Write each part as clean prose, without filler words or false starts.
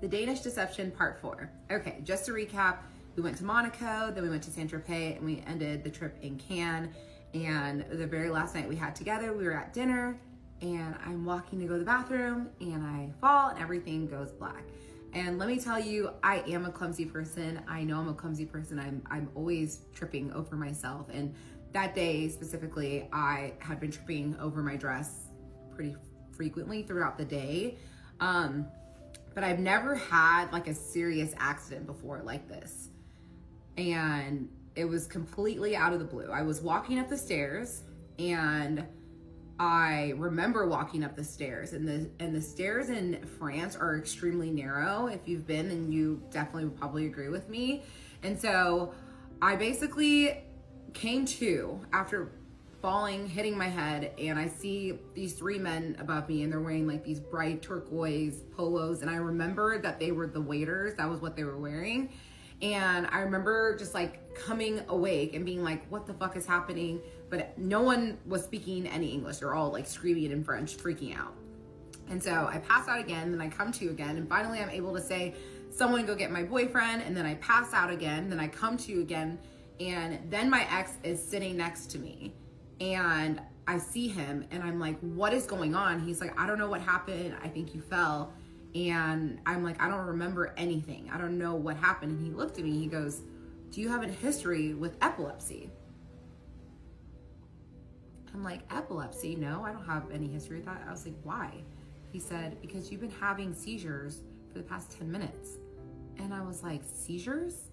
The Danish Deception Part 4. Okay, just to recap, we went to Monaco, then we went to Saint-Tropez, and we ended the trip in Cannes. And the very last night we had together, we were at dinner, and I'm walking to go to the bathroom, and I fall, and everything goes black. And let me tell you, I am a clumsy person. I know I'm a clumsy person. I'm always tripping over myself. And that day specifically, I had been tripping over my dress pretty frequently throughout the day. But I've never had like a serious accident before like this. And it was completely out of the blue. I was walking up the stairs, and I remember walking up the stairs, and the stairs in France are extremely narrow. If you've been, then you definitely would probably agree with me. And so I basically came to after falling, hitting my head, and I see these three men above me, and they're wearing like these bright turquoise polos. And I remember that they were the waiters. That was what they were wearing. And I remember just like coming awake and being like, what the fuck is happening? But no one was speaking any English. They're all like screaming in French, freaking out. And so I pass out again, then I come to again, and finally I'm able to say, someone go get my boyfriend. And then I pass out again, then I come to again, and then my ex is sitting next to me. And I see him, and I'm like, what is going on? He's like, I don't know what happened. I think you fell. And I'm like, I don't remember anything. I don't know what happened. And he looked at me, he goes, do you have a history with epilepsy? I'm like, epilepsy? No, I don't have any history with that. I was like, why? He said, because you've been having seizures for the past 10 minutes. And I was like, seizures?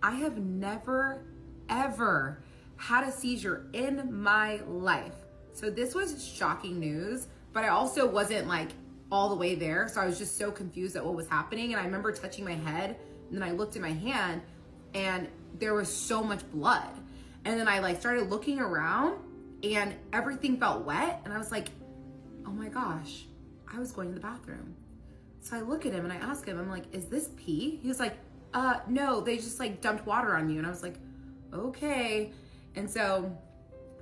I have never, ever had a seizure in my life. So this was shocking news, but I also wasn't like all the way there. So I was just so confused at what was happening. And I remember touching my head, and then I looked at my hand, and there was so much blood. And then I like started looking around, and everything felt wet. And I was like, oh my gosh, I was going to the bathroom. So I look at him and I ask him, I'm like, is this pee? He was like, no, they just like dumped water on you. And I was like, okay. And so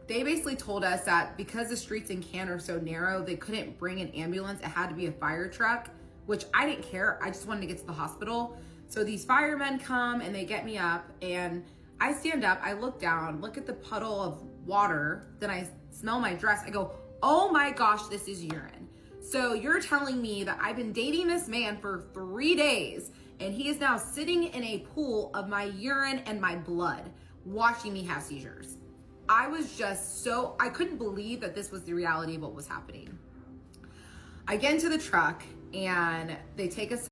they basically told us that because the streets in Cannes are so narrow, they couldn't bring an ambulance. It had to be a fire truck, which I didn't care. I just wanted to get to the hospital. So these firemen come and they get me up, and I stand up, I look down, look at the puddle of water, then I smell my dress. I go, oh my gosh, this is urine. So you're telling me that I've been dating this man for 3 days, and he is now sitting in a pool of my urine and my blood, watching me have seizures. I was just I couldn't believe that this was the reality of what was happening. I get into the truck, and they take us